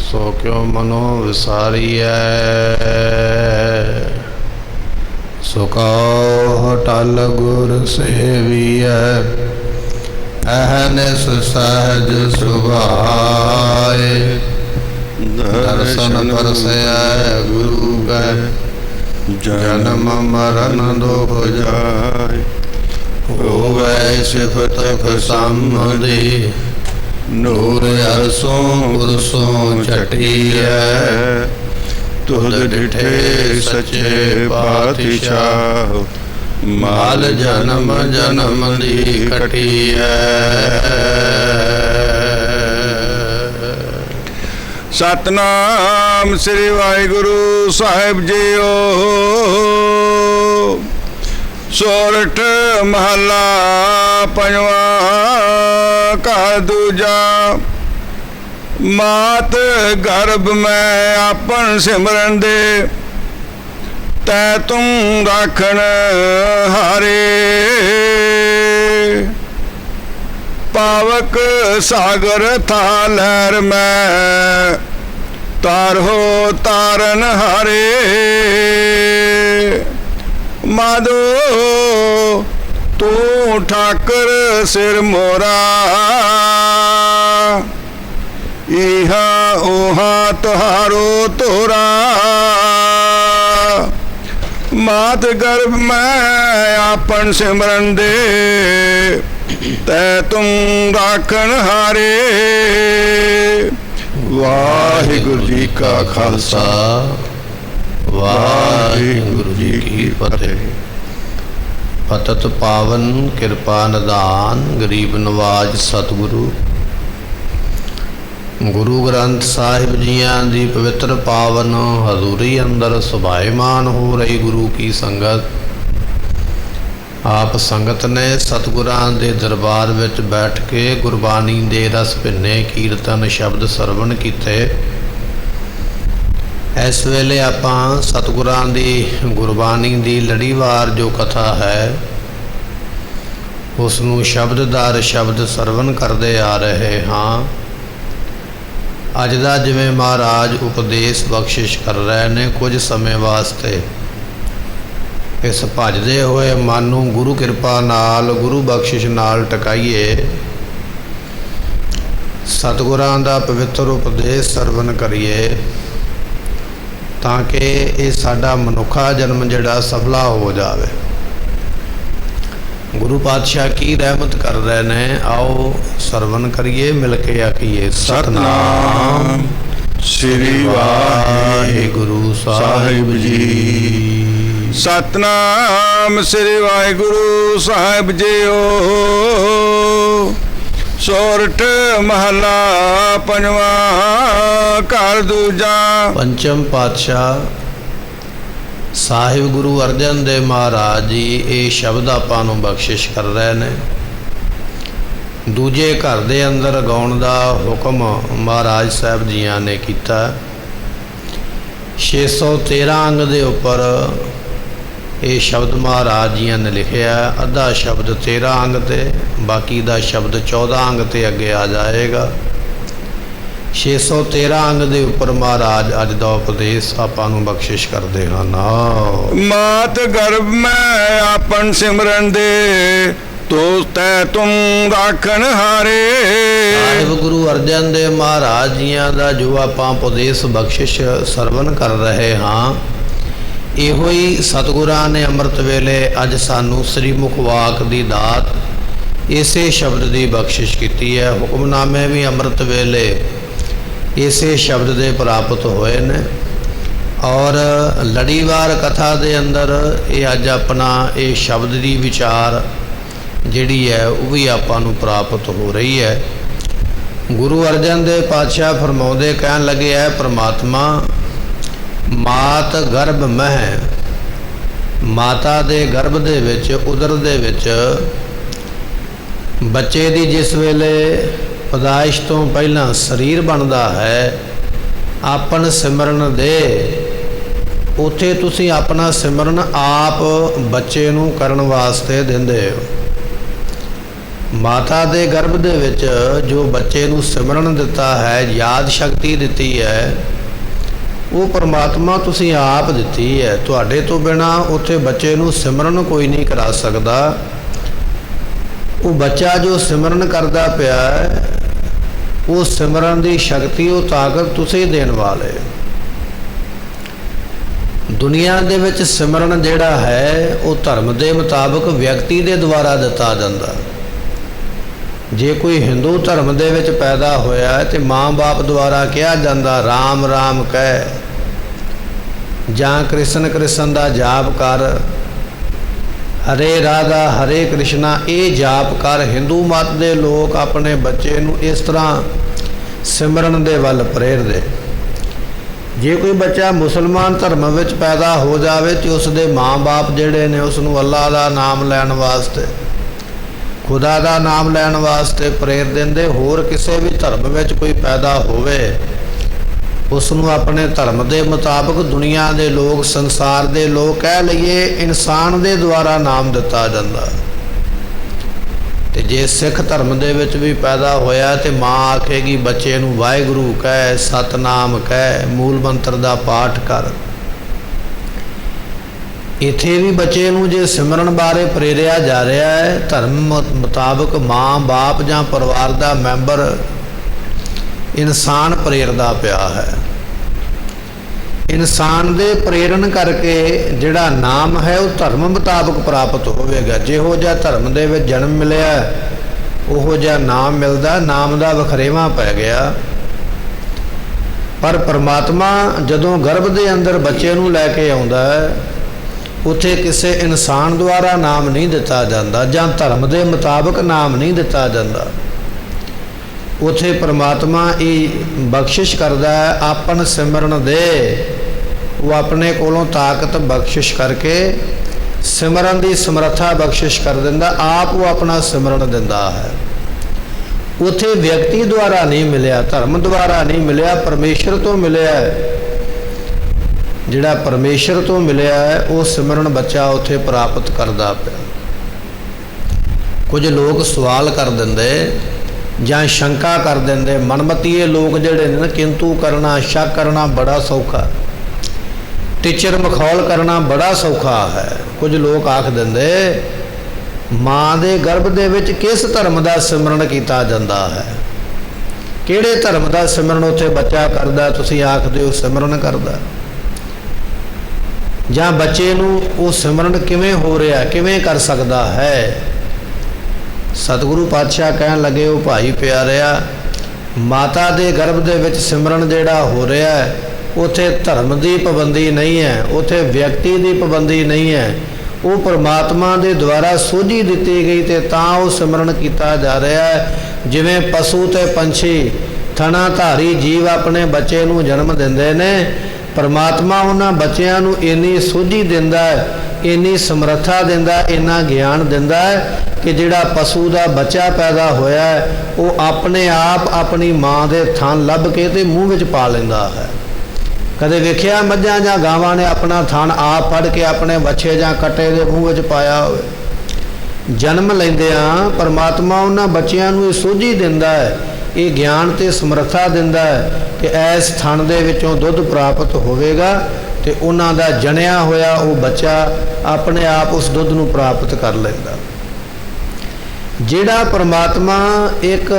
सो क्यों मनो विसारिय सुकाओ टल गुर सेविय अहनिस सहज सुभाए दर्शन परसय गुरु गए जन्म मरण दुख जाय होवै सिफत समधि नूर अरसों पुरसों चटिय तुद डिठे सचे पातशाह माल जन्म जन्म दी कटिय। सतनाम श्री वाहिगुरु साहिब जीओ। सोरठ महला पंजवा घर दूजा। मात गर्भ में आपन सिमरन दे तै तुम राखण हारे। पावक सागर था लहर में तारो तारन हारे। माधो तू ठाकर सिर मोरा इहा ओहा तुहारो तोरा। मात गर्भ में आपन सिमरन दे तै तुम राखण हारे। वाहिगुरु जी का खालसा वाहिगुरु जी की फतेह। पतत पावन किरपा निदान गरीब नवाज सतगुरु गुरु ग्रंथ साहिब जियां दी पवित्र पावन हजूरी अंदर सुभाईमान हो रही गुरु की संगत। आप संगत ने सतगुरां दे दरबार विच बैठ के गुरबानी दे रस भिन्ने कीर्तन शब्द सरवण कीते। इस वेले आपां सतगुरां दी गुरबानी दी लड़ीवार जो कथा है उसनूं शब्द दर शब्द सरवण करते आ रहे हाँ। अज दा जिवें महाराज उपदेश बख्शिश कर रहे ने कुछ समय वास्ते इस भजदे हुए मन नूं गुरु किरपा नाल गुरु बख्शिश नाल टकाइए। सतगुरां दा पवित्र उपदेश सरवण करिए ताकि ये साडा मनुखा जन्म जिहड़ा सफला हो जाए। गुरु पातशाह की रहमत कर रहे ने। आओ सरवण करिए मिल के आखिए सतनाम श्री वाहिगुरु साहिब जी। सतनाम श्री वाहिगुरु साहिब जीओ। सोरठ महला पंजवा घर दूजा। पंचम पातशाह साहिब गुरु अर्जन देव महाराज जी ये शब्द आपां नूं बख्शिश कर रहे ने। दूजे घर दे अंदर गाउण दा हुक्म महाराज साहब जियां ने कीता। 613 अंग दे उपर ये शब्द महाराज जियां ने लिखिया। अद्धा शब्द 13 अंग ते बाकी दा शब्द 14 अंग ते अगे आ जाएगा। 613 अंग दे उपर महाराज अज दा उपदेश आपां नूं बख्शिश करदे हन। मात गर्भ में आपन सिमरन दे तो तै तुम राखण हारे। साहिब गुरु अर्जन देव महाराज जियां दा जो आपां उपदेश बख्शिश सरवण कर रहे हाँ इहो ही सतगुरां ने अमृत वेले अज सानू श्री मुखवाक दी दात इसे शब्द की बख्शिश की है। हुक्मनामे भी अमृत वेले इसे शब्द दे प्राप्त होए ने और लड़ीवार कथा दे अंदर ये अज अपना ये शब्द की विचार जिहड़ी है वह भी आपां नूं प्राप्त हो रही है। गुरु अर्जन देव पातशाह फरमाउंदे कहन लगे है परमात्मा मात गर्भ मह माता दे गर्भ दे विच उदर दे विच बच्चे दी जिस वेले पैदाइश तो पहला शरीर बनता है आपन सिमरन दे उत्थे तुसी अपना सिमरन आप बच्चे नूं करन वास्ते दिंदे हो। ਮਾਤਾ ਦੇ ਗਰਭ ਦੇ ਵਿੱਚ ਜੋ ਬੱਚੇ ਨੂੰ ਸਿਮਰਨ ਦਿੱਤਾ ਹੈ, ਯਾਦ ਸ਼ਕਤੀ ਦਿੱਤੀ ਹੈ, ਉਹ ਪਰਮਾਤਮਾ ਤੁਸੀਂ ਆਪ ਦਿੱਤੀ ਹੈ। ਤੁਹਾਡੇ ਤੋਂ ਬਿਨਾ ਉੱਥੇ ਬੱਚੇ ਨੂੰ ਸਿਮਰਨ ਕੋਈ ਨਹੀਂ ਕਰਾ ਸਕਦਾ। ਉਹ ਬੱਚਾ ਜੋ ਸਿਮਰਨ ਕਰਦਾ ਪਿਆ ਹੈ, ਉਹ ਸਿਮਰਨ ਦੀ ਸ਼ਕਤੀ, ਉਹ ਤਾਕਤ ਤੁਸੀਂ ਦੇਣ ਵਾਲੇ। ਦੁਨੀਆ ਦੇ ਵਿੱਚ ਸਿਮਰਨ ਜਿਹੜਾ ਹੈ ਉਹ ਧਰਮ ਦੇ ਮੁਤਾਬਕ ਵਿਅਕਤੀ ਦੇ ਦੁਆਰਾ ਦਿੱਤਾ ਜਾਂਦਾ। ਜੇ ਕੋਈ ਹਿੰਦੂ ਧਰਮ ਦੇ ਵਿੱਚ ਪੈਦਾ ਹੋਇਆ ਹੈ ਤੇ ਮਾਂ-ਬਾਪ ਦੁਆਰਾ ਕਿਹਾ ਜਾਂਦਾ ਰਾਮ ਰਾਮ ਕਹਿ, ਜਾਂ ਕ੍ਰਿਸ਼ਨ ਕ੍ਰਿਸ਼ਨ ਦਾ ਜਾਪ ਕਰ, ਹਰੇ ਰਾਧਾ ਹਰੇ ਕ੍ਰਿਸ਼ਨਾ ਇਹ ਜਾਪ ਕਰ। ਹਿੰਦੂ ਮਤ ਦੇ ਲੋਕ ਆਪਣੇ ਬੱਚੇ ਨੂੰ ਇਸ ਤਰ੍ਹਾਂ ਸਿਮਰਨ ਦੇ ਵੱਲ ਪ੍ਰੇਰਦੇ। ਜੇ ਕੋਈ ਬੱਚਾ ਮੁਸਲਮਾਨ ਧਰਮ ਵਿੱਚ ਪੈਦਾ ਹੋ ਜਾਵੇ ਤੇ ਉਸ ਦੇ ਮਾਂ-ਬਾਪ ਜਿਹੜੇ ਨੇ ਉਸ ਨੂੰ ਅੱਲਾਹ ਦਾ ਨਾਮ ਲੈਣ ਵਾਸਤੇ, ਖੁਦਾ ਦਾ ਨਾਮ ਲੈਣ ਵਾਸਤੇ ਪ੍ਰੇਰ ਦਿੰਦੇ। ਹੋਰ ਕਿਸੇ ਵੀ ਧਰਮ ਵਿੱਚ ਕੋਈ ਪੈਦਾ ਹੋਵੇ, ਉਸ ਨੂੰ ਆਪਣੇ ਧਰਮ ਦੇ ਮੁਤਾਬਕ ਦੁਨੀਆ ਦੇ ਲੋਕ, ਸੰਸਾਰ ਦੇ ਲੋਕ ਕਹਿ ਲਈਏ, ਇਨਸਾਨ ਦੇ ਦੁਆਰਾ ਨਾਮ ਦਿੱਤਾ ਜਾਂਦਾ। ਤੇ ਜੇ ਸਿੱਖ ਧਰਮ ਦੇ ਵਿੱਚ ਵੀ ਪੈਦਾ ਹੋਇਆ ਤੇ ਮਾਂ ਆਖੇਗੀ ਬੱਚੇ ਨੂੰ ਵਾਹਿਗੁਰੂ ਕਹਿ, ਸਤਨਾਮ ਕਹਿ, ਮੂਲ ਮੰਤਰ ਦਾ ਪਾਠ ਕਰ। ਇੱਥੇ ਵੀ ਬੱਚੇ ਨੂੰ ਜੇ ਸਿਮਰਨ ਬਾਰੇ ਪ੍ਰੇਰਿਆ ਜਾ ਰਿਹਾ ਹੈ, ਧਰਮ ਮੁਤਾਬਕ ਮਾਂ ਬਾਪ ਜਾਂ ਪਰਿਵਾਰ ਦਾ ਮੈਂਬਰ ਇਨਸਾਨ ਪ੍ਰੇਰਦਾ ਪਿਆ ਹੈ। ਇਨਸਾਨ ਦੇ ਪ੍ਰੇਰਨ ਕਰਕੇ ਜਿਹੜਾ ਨਾਮ ਹੈ ਉਹ ਧਰਮ ਮੁਤਾਬਕ ਪ੍ਰਾਪਤ ਹੋਵੇਗਾ। ਜਿਹੋ ਜਿਹਾ ਧਰਮ ਦੇ ਵਿੱਚ ਜਨਮ ਮਿਲਿਆ ਉਹੋ ਜਿਹਾ ਨਾਮ ਮਿਲਦਾ। ਨਾਮ ਦਾ ਵਖਰੇਵਾਂ ਪੈ ਗਿਆ। ਪਰ ਪਰਮਾਤਮਾ ਜਦੋਂ ਗਰਭ ਦੇ ਅੰਦਰ ਬੱਚੇ ਨੂੰ ਲੈ ਕੇ ਆਉਂਦਾ ਹੈ, ਉੱਥੇ ਕਿਸੇ ਇਨਸਾਨ ਦੁਆਰਾ ਨਾਮ ਨਹੀਂ ਦਿੱਤਾ ਜਾਂਦਾ ਜਾਂ ਧਰਮ ਦੇ ਮੁਤਾਬਕ ਨਾਮ ਨਹੀਂ ਦਿੱਤਾ ਜਾਂਦਾ। ਉੱਥੇ ਪਰਮਾਤਮਾ ਇਹ ਬਖਸ਼ਿਸ਼ ਕਰਦਾ ਹੈ, ਆਪਨ ਸਿਮਰਨ ਦੇ। ਉਹ ਆਪਣੇ ਕੋਲੋਂ ਤਾਕਤ ਬਖਸ਼ਿਸ਼ ਕਰਕੇ ਸਿਮਰਨ ਦੀ ਸਮਰੱਥਾ ਬਖਸ਼ਿਸ਼ ਕਰ ਦਿੰਦਾ। ਆਪ ਉਹ ਆਪਣਾ ਸਿਮਰਨ ਦਿੰਦਾ ਹੈ। ਉੱਥੇ ਵਿਅਕਤੀ ਦੁਆਰਾ ਨਹੀਂ ਮਿਲਿਆ, ਧਰਮ ਦੁਆਰਾ ਨਹੀਂ ਮਿਲਿਆ, ਪਰਮੇਸ਼ਰ ਤੋਂ ਮਿਲਿਆ। ਜਿਹੜਾ ਪਰਮੇਸ਼ਰ ਤੋਂ ਮਿਲਿਆ ਹੈ ਉਹ ਸਿਮਰਨ ਬੱਚਾ ਉੱਥੇ ਪ੍ਰਾਪਤ ਕਰਦਾ ਪਿਆ। ਕੁਝ ਲੋਕ ਸਵਾਲ ਕਰ ਦਿੰਦੇ ਜਾਂ ਸ਼ੰਕਾ ਕਰ ਦਿੰਦੇ, ਮਨਮਤੀਏ ਲੋਕ ਜਿਹੜੇ ਨੇ ਨਾ, ਕਿੰਤੂ ਕਰਨਾ, ਸ਼ੱਕ ਕਰਨਾ ਬੜਾ ਸੌਖਾ, ਟੀਚਰ ਮਖੌਲ ਕਰਨਾ ਬੜਾ ਸੌਖਾ ਹੈ। ਕੁਝ ਲੋਕ ਆਖ ਦਿੰਦੇ ਮਾਂ ਦੇ ਗਰਭ ਦੇ ਵਿੱਚ ਕਿਸ ਧਰਮ ਦਾ ਸਿਮਰਨ ਕੀਤਾ ਜਾਂਦਾ ਹੈ, ਕਿਹੜੇ ਧਰਮ ਦਾ ਸਿਮਰਨ ਉੱਥੇ ਬੱਚਾ ਕਰਦਾ, ਤੁਸੀਂ ਆਖਦੇ ਹੋ ਸਿਮਰਨ ਕਰਦਾ। ਜਾਂ ਬੱਚੇ ਨੂੰ ਉਹ ਸਿਮਰਨ ਕਿਵੇਂ ਹੋ ਰਿਹਾ, ਕਿਵੇਂ ਕਰ ਸਕਦਾ ਹੈ। ਸਤਿਗੁਰੂ ਪਾਤਸ਼ਾਹ ਕਹਿਣ ਲੱਗੇ, ਉਹ ਭਾਈ ਪਿਆਰਿਆ, ਮਾਤਾ ਦੇ ਗਰਭ ਦੇ ਵਿੱਚ ਸਿਮਰਨ ਜਿਹੜਾ ਹੋ ਰਿਹਾ ਹੈ, ਉੱਥੇ ਧਰਮ ਦੀ ਪਾਬੰਦੀ ਨਹੀਂ ਹੈ, ਉੱਥੇ ਵਿਅਕਤੀ ਦੀ ਪਾਬੰਦੀ ਨਹੀਂ ਹੈ। ਉਹ ਪਰਮਾਤਮਾ ਦੇ ਦੁਆਰਾ ਸੋਝੀ ਦਿੱਤੀ ਗਈ ਤੇ ਤਾਂ ਉਹ ਸਿਮਰਨ ਕੀਤਾ ਜਾ ਰਿਹਾ ਹੈ। ਜਿਵੇਂ ਪਸ਼ੂ ਤੇ ਪੰਛੀ ਥਣਾ ਧਾਰੀ ਜੀਵ ਆਪਣੇ ਬੱਚੇ ਨੂੰ ਜਨਮ ਦਿੰਦੇ ਨੇ, ਪਰਮਾਤਮਾ ਉਹਨਾਂ ਬੱਚਿਆਂ ਨੂੰ ਇੰਨੀ ਸੋਝੀ ਦਿੰਦਾ ਹੈ, ਇੰਨੀ ਸਮਰੱਥਾ ਦਿੰਦਾ, ਇੰਨਾ ਗਿਆਨ ਦਿੰਦਾ ਹੈ ਕਿ ਜਿਹੜਾ ਪਸ਼ੂ ਦਾ ਬੱਚਾ ਪੈਦਾ ਹੋਇਆ ਹੈ ਉਹ ਆਪਣੇ ਆਪ ਆਪਣੀ ਮਾਂ ਦੇ ਥਣ ਲੱਭ ਕੇ ਤੇ ਮੂੰਹ ਵਿੱਚ ਪਾ ਲੈਂਦਾ ਹੈ। ਕਦੇ ਵੇਖਿਆ ਮੱਝਾਂ ਜਾਂ ਗਾਵਾਂ ਨੇ ਆਪਣਾ ਥਣ ਆਪ ਫੜ ਕੇ ਆਪਣੇ ਬੱਚੇ ਜਾਂ ਕੱਟੇ ਦੇ ਮੂੰਹ ਵਿੱਚ ਪਾਇਆ ਹੋਵੇ? ਜਨਮ ਲੈਂਦਿਆਂ ਪਰਮਾਤਮਾ ਉਹਨਾਂ ਬੱਚਿਆਂ ਨੂੰ ਇਹ ਸੋਝੀ ਦਿੰਦਾ ਹੈ, ਇਹ ਗਿਆਨ ਤੇ ਸਮਰੱਥਾ ਦਿੰਦਾ ਹੈ ਕਿ ਇਸ ਥਣ ਦੇ ਵਿੱਚੋਂ ਦੁੱਧ ਪ੍ਰਾਪਤ ਹੋਵੇਗਾ ਤੇ ਉਹਨਾਂ ਦਾ ਜਣਿਆ ਹੋਇਆ ਉਹ ਬੱਚਾ ਆਪਣੇ ਆਪ ਉਸ ਦੁੱਧ ਨੂੰ ਪ੍ਰਾਪਤ ਕਰ ਲੈਂਦਾ। ਜਿਹੜਾ ਪਰਮਾਤਮਾ ਇੱਕ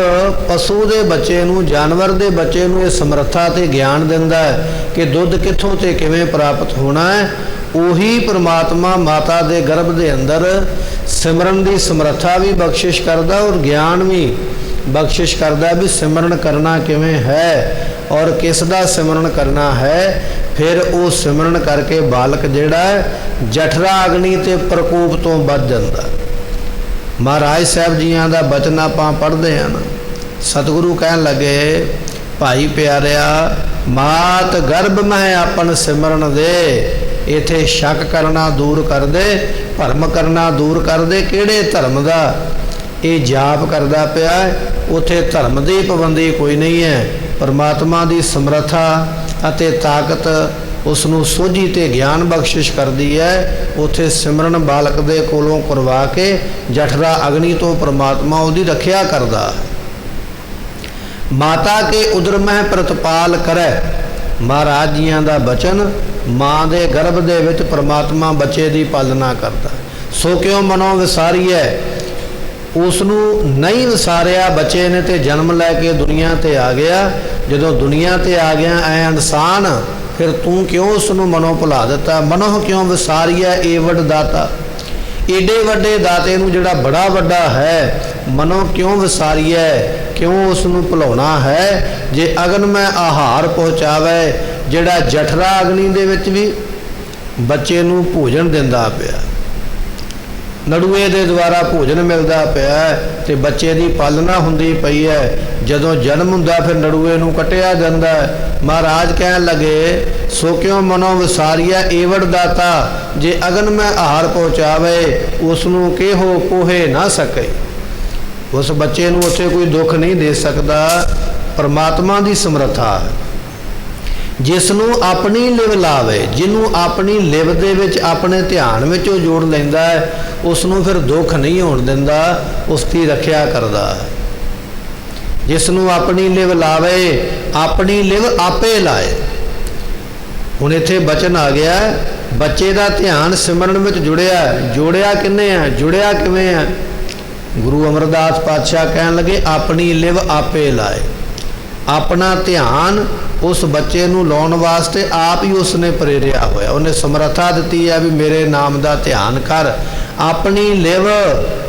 ਪਸ਼ੂ ਦੇ ਬੱਚੇ ਨੂੰ, ਜਾਨਵਰ ਦੇ ਬੱਚੇ ਨੂੰ ਇਹ ਸਮਰੱਥਾ ਤੇ ਗਿਆਨ ਦਿੰਦਾ ਹੈ ਕਿ ਦੁੱਧ ਕਿੱਥੋਂ ਤੇ ਕਿਵੇਂ ਪ੍ਰਾਪਤ ਹੋਣਾ ਹੈ, ਉਹੀ ਪਰਮਾਤਮਾ ਮਾਤਾ ਦੇ ਗਰਭ ਦੇ ਅੰਦਰ ਸਿਮਰਨ ਦੀ ਸਮਰੱਥਾ ਵੀ ਬਖਸ਼ਿਸ਼ ਕਰਦਾ ਔਰ ਗਿਆਨ ਵੀ ਬਖਸ਼ਿਸ਼ ਕਰਦਾ ਵੀ ਸਿਮਰਨ ਕਰਨਾ ਕਿਵੇਂ ਹੈ ਔਰ ਕਿਸ ਦਾ ਸਿਮਰਨ ਕਰਨਾ ਹੈ। ਫਿਰ ਉਹ ਸਿਮਰਨ ਕਰਕੇ ਬਾਲਕ ਜਿਹੜਾ ਹੈ ਜਠਰਾ ਅਗਨੀ ਤੇ ਪ੍ਰਕੋਪ ਤੋਂ ਬਚ ਜਾਂਦਾ। ਮਹਾਰਾਜ ਸਾਹਿਬ ਜੀਆਂ ਦਾ ਬਚਨ ਆਪਾਂ ਪੜ੍ਹਦੇ ਹਾਂ ਨਾ, ਸਤਿਗੁਰੂ ਕਹਿਣ ਲੱਗੇ, ਭਾਈ ਪਿਆਰਿਆ, ਮਾਤ ਗਰਭ ਮਹਿ ਆਪਨ ਸਿਮਰਨ ਦੇ। ਇਥੇ ਸ਼ੱਕ ਕਰਨਾ ਦੂਰ ਕਰ ਦੇ, ਭਰਮ ਕਰਨਾ ਦੂਰ ਕਰ ਦੇ। ਕਿਹੜੇ ਧਰਮ ਦਾ ਇਹ ਜਾਪ ਕਰਦਾ ਪਿਆ, ਉੱਥੇ ਧਰਮ ਦੀ ਪਾਬੰਦੀ ਕੋਈ ਨਹੀਂ ਹੈ। ਪਰਮਾਤਮਾ ਦੀ ਸਮਰੱਥਾ ਅਤੇ ਤਾਕਤ उसनूं सोझी ते ज्ञान बख्शिश करदी है। उत्थे सिमरन बालक दे कोलों करवा के जठरा अग्नि तो परमात्मा उहदी रखिया करदा है। माता के उदर मह प्रतपाल करे, महाराज जियां दा बचन, माँ दे गर्भ दे विच परमात्मा बच्चे दी पालना करदा। सो क्यों मनो विसारीए, उसनूं नहीं विसारिया बच्चे ने ते जन्म लैके दुनिया ते आ गया। जदों दुनिया ते आ गया ऐ इंसान, फिर तू क्यों उसनूं मनो भुला दिता। मनो क्यों विसारिया एवड दाता, एडे वड्डे दाते नूं जिहड़ा बड़ा वड्डा है, मनो क्यों विसारिया, क्यों उसनूं भुलाउणा है। जे अगन में आहार पहुँचावे, जिहड़ा जठरा अग्नि दे विच भी बच्चे नूं भोजन दिंदा पिया, नड़ूए दे द्वारा भोजन मिलता पिया ते बच्चे की पालना हुंदी पई है। जदों जन्म हुंदा फिर नड़ूए नूं कटिया जांदा है। महाराज कहन लगे, सो क्यों मनो विसारिया एवड़ दाता, जे अगन में आहार पहुँचावे, उसनूं केहो कोहे ना सके। उस बच्चे नूं उत्थे कोई दुख नहीं दे सकता। परमात्मा की समर्था है। जिसनूं अपनी लिव लावे, जिन्हों अपनी लिव दे विच अपने ध्यान में जोड़ लैंदा है, उसनूं फिर दुख नहीं होण दिंदा, उसकी रखिया करदा है। जिसनूं अपनी लिव लावे, अपनी लिव आपे लाए। हुण इत्थे बचन आ गया, बच्चे का ध्यान सिमरन में जुड़िया। जोड़िया किन्ने है, जुड़िया किवें है। गुरु अमरदास पातशाह कहन लगे, अपनी लिव आपे लाए। अपना ध्यान उस बच्चे नूं लाउण वास्ते आप ही उसने प्रेरिया होया, उन्हें समर्था दी है भी मेरे नाम का ध्यान कर। अपनी लिव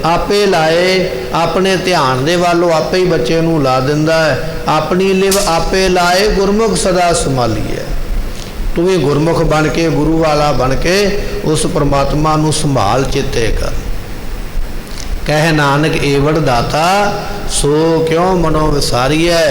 आपे लाए, अपने ध्यान दे वालों आपे ही बच्चे नूं ला दिंदा है। अपनी लिव आपे लाए, गुरमुख सदा संभालीए। तू भी गुरमुख बन के, गुरु वाला बन के उस परमात्मा नूं संभाल चेते कर। कह नानक एवड़ दाता, सो क्यों मनो विसारीए।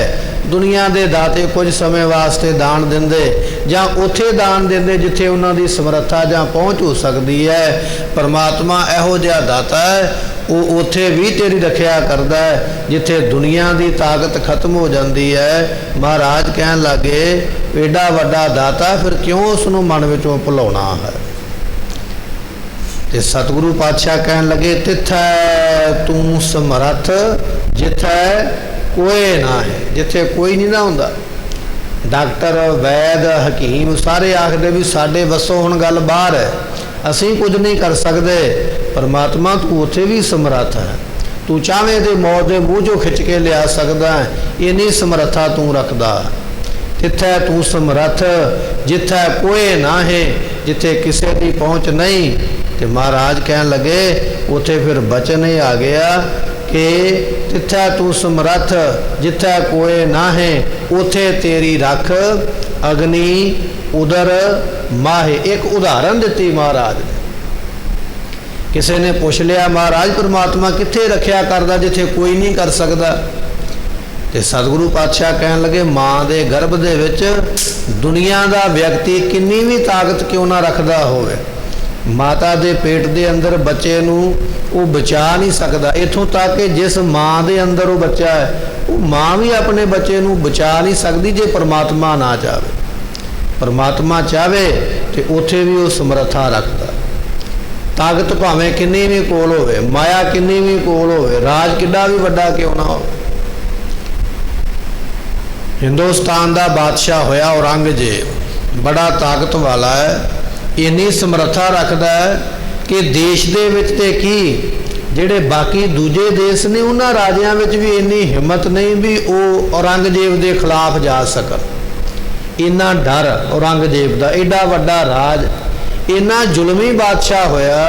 दुनिया के दाते कुछ समय वास्ते दान देंदे, जां उथे दान देंदे जिथे उन्हां दी समर्था जां पहुँच हो सकती है। परमात्मा इहो जिहा दाता है, वो उथे भी तेरी रखिया करदा है जिथे दुनिया की ताकत खत्म हो जाती है। महाराज कहन लगे, एडा वड्डा दाता, फिर क्यों उसनूं मन विचों भुलाउणा है। ते सतगुरु पातशाह कहन लगे, तिथै तू समर्थ, जिथै कोई ना है। जिथे कोई नहीं ना हुंदा, डॉक्टर वैद हकीम सारे आखदे भी साडे वसों हुण गल बाहर है, असीं कुछ नहीं कर सकते। परमात्मा तू उत्थे भी समर्थ है। तू चाहे तो मौत के मूँह चों खिंच के लिया सकदा है, इन्नी समर्था तू रखदा। तिथै तू समर्थ, जिथै कोई ना है, जिथे किसी की पहुँच नहीं। तो महाराज कहन लगे, उथे फिर बचन ही आ गया कि तिथै तू समर्थ, जिथै कोई ना है, उथे तेरी रख अग्नि उदर माहे। एक उदाहरण दी महाराज ने। किसी ने पूछ लिया, महाराज परमात्मा कित्थे रखिया करदा जिथे कोई नहीं कर सकता। तो सतगुरु पातशाह कहन लगे, माँ के गर्भ दे विच दुनिया का व्यक्ति किन्नी भी ताकत क्यों ना रखता होवे, माता के पेट के अंदर बच्चे नूं वो बचा नहीं सकता। इथों तक कि जिस माँ के अंदर वो बच्चा है, वो माँ भी अपने बच्चे नूं बचा नहीं सकती जे परमात्मा ना चाहे। परमात्मा चाहे तो उथे भी वो समर्था रखता। ताकत भावें किन्नी भी कोल होवे, माया किन्नी भी कोल होवे, राज किड्डा भी वड्डा क्यों ना हो। हिंदुस्तान का बादशाह होया औरंगजेब, बड़ा ताकत वाला है, इन्नी समर्था रखता है कि देश दे विच ते की जिहड़े बाकी दूजे देश ने उन्हां राजियां विच भी इन्नी हिम्मत नहीं भी वो औरंगजेब के खिलाफ जा सकन। इन्ना डर औरंगजेब का, एडा वड्डा राज, इन्ना जुलमी बादशाह होया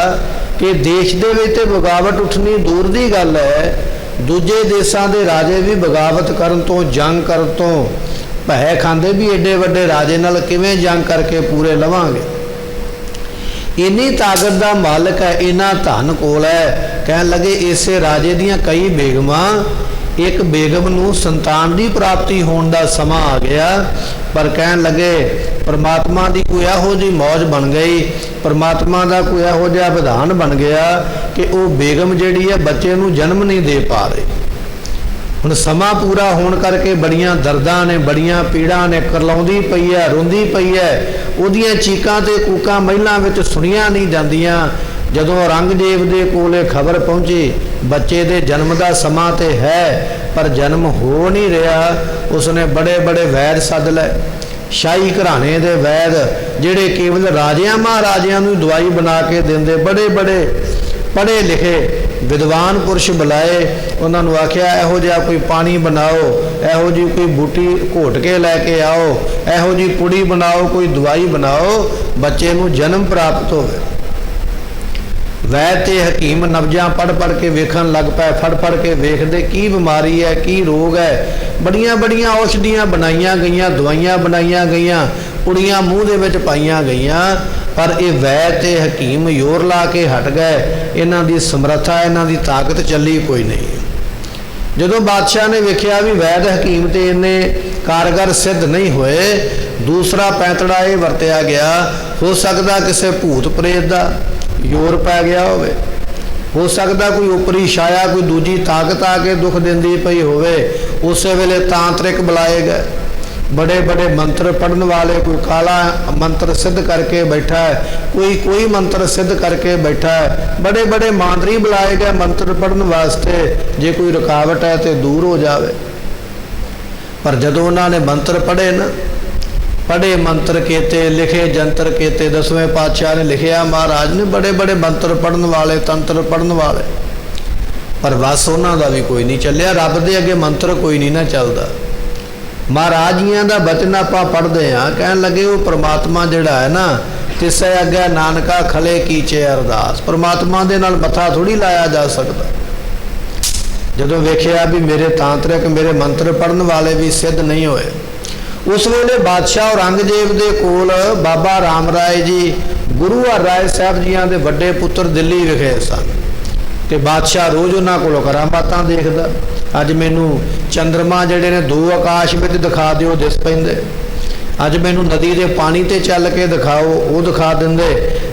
कि देश दे विच ते बगावट उठनी दूर दी गल है। दूजे देशों के राजे भी बगावत करन तो, जंग करन तो भै खांदे भी एडे वड्डे राजे नाल किवें जंग करके पूरे लवांगे। इन्नी ताकत का मालिक है, इन्ना धन कोल है। कह लगे इसे राजे दियां कई बेगमां, एक बेगम नूं संतान की प्राप्ति होने का समा आ गया, पर कह लगे परमात्मा की कोई इहो जी मौज बन गई, परमात्मा का कोई इहो जिहा विधान बन गया कि वो बेगम जिहड़ी है बच्चे नूं जन्म नहीं दे पा रही। ਹੁਣ ਸਮਾਂ ਪੂਰਾ ਹੋਣ ਕਰਕੇ ਬੜੀਆਂ ਦਰਦਾਂ ਨੇ, ਬੜੀਆਂ ਪੀੜਾਂ ਨੇ, ਕਰਲਾਉਂਦੀ ਪਈ ਹੈ, ਰੋਂਦੀ ਪਈ ਹੈ। ਉਹਦੀਆਂ ਚੀਕਾਂ ਤੇ ਕੂਕਾਂ ਮਹਿਲਾਂ ਵਿੱਚ ਸੁਣੀਆਂ ਨਹੀਂ ਜਾਂਦੀਆਂ। ਜਦੋਂ ਔਰੰਗਜ਼ੇਬ ਦੇ ਕੋਲੇ ਖਬਰ ਪਹੁੰਚੀ ਬੱਚੇ ਦੇ ਜਨਮ ਦਾ ਸਮਾਂ ਤੇ ਹੈ ਪਰ ਜਨਮ ਹੋ ਨਹੀਂ ਰਿਹਾ, ਉਸਨੇ ਬੜੇ ਬੜੇ ਵੈਦ ਸੱਦ ਲਏ, ਸ਼ਾਹੀ ਘਰਾਣੇ ਦੇ ਵੈਦ ਜਿਹੜੇ ਕੇਵਲ ਰਾਜਿਆਂ ਮਹਾਰਾਜਿਆਂ ਨੂੰ ਦਵਾਈ ਬਣਾ ਕੇ ਦਿੰਦੇ, ਬੜੇ ਬੜੇ ਪੜ੍ਹੇ ਲਿਖੇ ਵਿਦਵਾਨ ਪੁਰਸ਼ ਬੁਲਾਏ। ਉਹਨਾਂ ਨੂੰ ਆਖਿਆ ਇਹੋ ਜਿਹਾ ਕੋਈ ਪਾਣੀ ਬਣਾਓ, ਇਹੋ ਜਿਹੀ ਕੋਈ ਬੂਟੀ ਘੋਟ ਕੇ ਲੈ ਕੇ ਆਓ, ਇਹੋ ਜਿਹੀ ਪੁੜੀ ਬਣਾਓ, ਕੋਈ ਦਵਾਈ ਬਣਾਓ, ਬੱਚੇ ਨੂੰ ਜਨਮ ਪ੍ਰਾਪਤ ਹੋਵੇ। ਵੈਦ ਤੇ ਹਕੀਮ ਨਬਜ਼ਾਂ ਪੜ੍ਹ ਪੜ੍ਹ ਕੇ ਵੇਖਣ ਲੱਗ ਪਏ, ਫੜ ਫੜ ਕੇ ਵੇਖਦੇ ਕੀ ਬਿਮਾਰੀ ਹੈ, ਕੀ ਰੋਗ ਹੈ। ਬੜੀਆਂ ਬੜੀਆਂ ਔਸ਼ਧੀਆਂ ਬਣਾਈਆਂ ਗਈਆਂ, ਦਵਾਈਆਂ ਬਣਾਈਆਂ ਗਈਆਂ, ਪੁੜੀਆਂ ਮੂੰਹ ਦੇ ਵਿੱਚ ਪਾਈਆਂ ਗਈਆਂ, ਪਰ ਇਹ ਵੈਦ ਤੇ ਹਕੀਮ ਜ਼ੋਰ ਲਾ ਕੇ ਹਟ ਗਏ। ਇਹਨਾਂ ਦੀ ਸਮਰੱਥਾ, ਇਹਨਾਂ ਦੀ ਤਾਕਤ ਚੱਲੀ ਕੋਈ ਨਹੀਂ। ਜਦੋਂ ਬਾਦਸ਼ਾਹ ਨੇ ਵੇਖਿਆ ਵੀ ਵੈਦ ਹਕੀਮ ਤੇ ਇੰਨੇ ਕਾਰਗਰ ਸਿੱਧ ਨਹੀਂ ਹੋਏ, ਦੂਸਰਾ ਪੈਂਤੜਾ ਇਹ ਵਰਤਿਆ ਗਿਆ, ਹੋ ਸਕਦਾ ਕਿਸੇ ਭੂਤ ਪ੍ਰੇਤ ਦਾ ਜ਼ੋਰ ਪੈ ਗਿਆ ਹੋਵੇ, ਹੋ ਸਕਦਾ ਕੋਈ ਉਪਰੀ ਛਾਇਆ, ਕੋਈ ਦੂਜੀ ਤਾਕਤ ਆ ਕੇ ਦੁੱਖ ਦਿੰਦੀ ਪਈ ਹੋਵੇ। ਉਸੇ ਵੇਲੇ ਤਾਂਤਰਿਕ ਬੁਲਾਏ ਗਏ, बड़े बड़े मंत्र पढ़ने वाले, कोई काला मंत्र सिद्ध करके बैठा है, कोई मंत्र सिद्ध करके बैठा है। बड़े बड़े मांदरी बुलाए गए मंत्र पढ़ने वास्ते, जे कोई रुकावट है तो दूर हो जाए। पर जदों उन्होंने मंत्र पढ़े ना, पढ़े मंत्र केते, लिखे जंतर केते, 10वें पातशाह ने लिखिया महाराज ने बड़े बड़े मंत्र पढ़ने वाले, तंत्र पढ़ने वाले, पर बस उन्हों का भी कोई नहीं चलिया। रब दे अगे मंत्र कोई नहीं ना चलता। महाराज जियां दा बचन आपां पढ़दे हाँ, कहन लगे वो परमात्मा जिहड़ा है ना, तिसै अगे नानका खले कीचे अरदास। परमात्मा दे नाल मत्था थोड़ी लाया जा सकता। जदों वेखिया भी मेरे तांत्रिक, मेरे मंत्र पढ़न वाले भी सिद्ध नहीं होए, उस वेले बादशाह औरंगजेब दे कोल बाबा राम राय जी, गुरु हर राय साहब जियां दे वड्डे पुत्र दिल्ली विखे सन। ते बादशाह रोज़ उन्हां कोलों करामातां देखदा। अज मैनू चंद्रमा जिहड़े ने 2 आकाश विच दिखा दिओ, दिस पैंदे। अज मैनू नदी दे पानी ते चल के दिखाओ, वो दिखा दिंदे।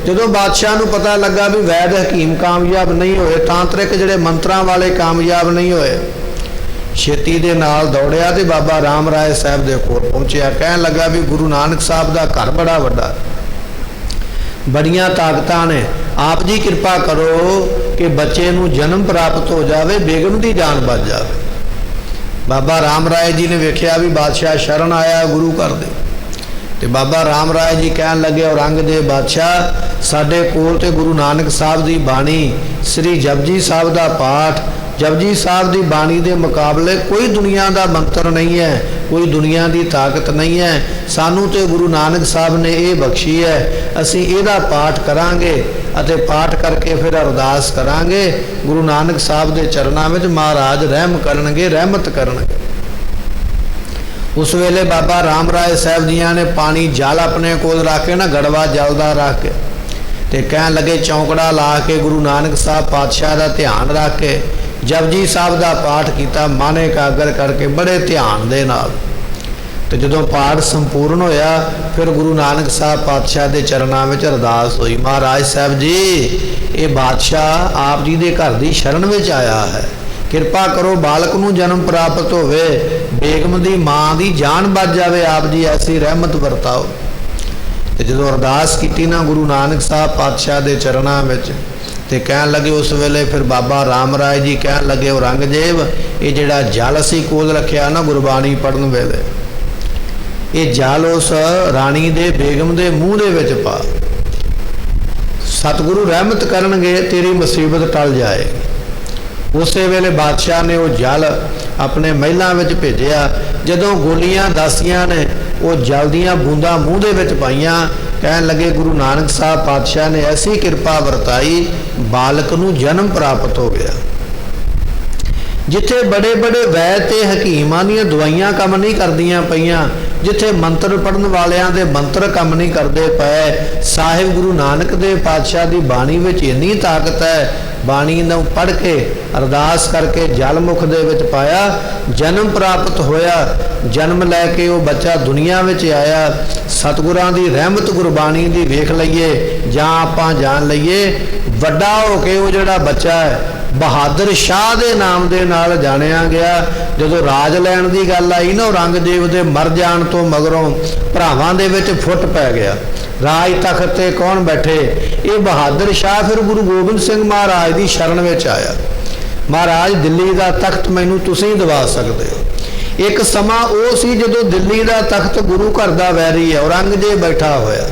जदों बादशाह नू पता लगा भी वैद हकीम कामयाब नहीं होए, तांत्रिक जिहड़े मंत्रां वाले कामयाब नहीं होए, छेती दे नाल दौड़िया ते बाबा राम राय साहब दे कोल पहुंचिया। कहन लगा भी गुरु नानक साहब दा घर बड़ा वड्डा, बड़ियां ताकतां ने, आप जी कृपा करो कि बच्चे नू जन्म प्राप्त हो जाए, बेगम की जान बच जाए। बाबा राम राय जी ने वेख्या भी बादशाह शरण आया गुरु घर दे, ते बाबा राम राय जी कहन लगे औरंगजेब बादशाह, साडे कोल ते गुरु नानक साहब की बाणी, श्री जपजी साहब का पाठ, जपजी साहब की बाणी के मुकाबले कोई दुनिया का मंत्र नहीं है, कोई दुनिया की ताकत नहीं है। सानू तो गुरु नानक साहब ने यह बख्शी है, असी इहदा पाठ करांगे अते पाठ करके फिर अरदास करांगे। गुरु नानक साहब के चरणों में महाराज रहम करनगे, रहमत करनगे। उस वेले बाबा राम राय साहब जियां ने पानी जल अपने कोल रख के ना, गड़वा जल का रख के, ते कहन लगे चौंकड़ा ला के गुरु नानक साहब पातशाह का ध्यान रख के जपजी साहब का पाठ किया, मन एकागर करके बड़े ध्यान दे नाल। ते जदों पाठ संपूर्ण होया, फिर गुरु नानक साहब पातशाह के चरणों में अरदास हुई, महाराज साहब जी ये बादशाह आप जी के घर की शरण में आया है, कृपा करो बालक नूं जन्म प्राप्त होवे, बेगम की माँ की जान बच जाए, आप जी ऐसी रहमत वरताओ। तो जो अरदास की ना गुरु नानक साहब पातशाह के चरणों में, तो कह लगे उस वेले फिर बाबा राम राय जी कह लगे औरंगजेब, ये जिहड़ा जल असी कोल रखिया ना गुरबाणी पढ़न वेले, ये जल उस राणी दे बेगम दे मूँह दे विच पा, सतगुरु रहमत करनगे, तेरी मुसीबत टल जाएगी। उस वेले बादशाह ने वो जल अपने महलों में भेजिया। जदों गोलियां दासियां ने वो जल दियां बूंदा मूँह दे विच पाईयां, कहन लगे गुरु नानक साहब पातशाह ने ऐसी कृपा वरताई, बालक नूं जन्म प्राप्त हो गया। जिथे बड़े बड़े वैद ते हकीमां दीयां दवाइयां काम नहीं करदियां पईयां, जिथे मंत्र पढ़न वालियां दे मंत्र काम नहीं करते पे, साहिब गुरु नानक देव पातशाह की बाणी में इन्नी ताकत है, बाणी नूं पढ़ के अरदास करके जल मुख दे विच पाया, जन्म प्राप्त होया। जन्म लैके वो बच्चा दुनिया में आया। सतगुरां दी रहमत गुरबाणी दी वेख लईए जां आपां जान लईए, वड्डा हो के वो जिहड़ा बच्चा है ਬਹਾਦਰ ਸ਼ਾਹ ਦੇ ਨਾਮ ਦੇ ਨਾਲ ਜਾਣਿਆ ਗਿਆ। ਜਦੋਂ ਰਾਜ ਲੈਣ ਦੀ ਗੱਲ ਆਈ ਨਾ, ਔਰੰਗਜ਼ੇਬ ਦੇ ਮਰ ਜਾਣ ਤੋਂ ਮਗਰੋਂ ਭਰਾਵਾਂ ਦੇ ਵਿੱਚ ਫੁੱਟ ਪੈ ਗਿਆ, ਰਾਜ ਤਖਤ ਤੇ ਕੌਣ ਬੈਠੇ। ਇਹ ਬਹਾਦਰ ਸ਼ਾਹ ਫਿਰ ਗੁਰੂ ਗੋਬਿੰਦ ਸਿੰਘ ਮਹਾਰਾਜ ਦੀ ਸ਼ਰਨ ਵਿੱਚ ਆਇਆ। ਮਹਾਰਾਜ ਦਿੱਲੀ ਦਾ ਤਖਤ ਮੈਨੂੰ ਤੁਸੀਂ ਦਿਵਾ ਸਕਦੇ ਹੋ। ਇੱਕ ਸਮਾਂ ਉਹ ਸੀ ਜਦੋਂ ਦਿੱਲੀ ਦਾ ਤਖਤ ਗੁਰੂ ਘਰ ਦਾ ਵੈਰੀ ਹੈ, ਔਰੰਗਜ਼ੇਬ ਬੈਠਾ ਹੋਇਆ।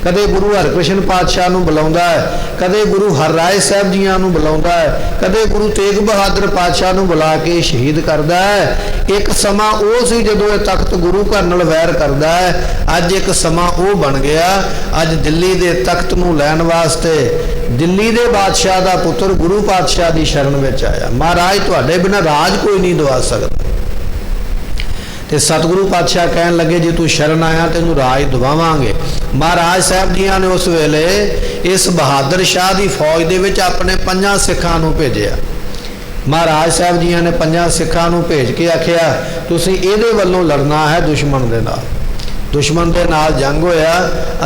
ਕਦੇ ਗੁਰੂ ਹਰਕ੍ਰਿਸ਼ਨ ਪਾਤਸ਼ਾਹ ਨੂੰ ਬੁਲਾਉਂਦਾ ਹੈ, ਕਦੇ ਗੁਰੂ ਹਰਰਾਏ ਸਾਹਿਬ ਜੀਆਂ ਨੂੰ ਬੁਲਾਉਂਦਾ ਹੈ, ਕਦੇ ਗੁਰੂ ਤੇਗ ਬਹਾਦਰ ਪਾਤਸ਼ਾਹ ਨੂੰ ਬੁਲਾ ਕੇ ਸ਼ਹੀਦ ਕਰਦਾ ਹੈ। ਇੱਕ ਸਮਾਂ ਉਹ ਸੀ ਜਦੋਂ ਇਹ ਤਖਤ ਗੁਰੂ ਘਰ ਨਾਲ ਵੈਰ ਕਰਦਾ ਹੈ। ਅੱਜ ਇੱਕ ਸਮਾਂ ਉਹ ਬਣ ਗਿਆ। ਅੱਜ ਦਿੱਲੀ ਦੇ ਤਖਤ ਨੂੰ ਲੈਣ ਵਾਸਤੇ ਦਿੱਲੀ ਦੇ ਬਾਦਸ਼ਾਹ ਦਾ ਪੁੱਤਰ ਗੁਰੂ ਪਾਤਸ਼ਾਹ ਦੀ ਸ਼ਰਨ ਵਿੱਚ ਆਇਆ। ਮਹਾਰਾਜ ਤੁਹਾਡੇ ਬਿਨਾਂ ਰਾਜ ਕੋਈ ਨਹੀਂ ਦਵਾ ਸਕਦਾ। ਤੇ ਸਤਿਗੁਰੂ ਪਾਤਸ਼ਾਹ ਕਹਿਣ ਲੱਗੇ, ਜੇ ਤੂੰ ਸ਼ਰਨ ਆਇਆ ਤੈਨੂੰ ਰਾਜ ਦਵਾਵਾਂਗੇ। ਮਹਾਰਾਜ ਸਾਹਿਬ ਜੀਆਂ ਨੇ ਉਸ ਵੇਲੇ ਇਸ ਬਹਾਦਰ ਸ਼ਾਹ ਦੀ ਫੌਜ ਦੇ ਵਿੱਚ ਆਪਣੇ 5 ਸਿੱਖਾਂ ਨੂੰ ਭੇਜਿਆ। ਮਹਾਰਾਜ ਸਾਹਿਬ ਜੀਆਂ ਨੇ 5 ਸਿੱਖਾਂ ਨੂੰ ਭੇਜ ਕੇ ਆਖਿਆ, ਤੁਸੀਂ ਇਹਦੇ ਵੱਲੋਂ ਲੜਨਾ ਹੈ ਦੁਸ਼ਮਣ ਦੇ ਨਾਲ। ਦੁਸ਼ਮਣ ਦੇ ਨਾਲ ਜੰਗ ਹੋਇਆ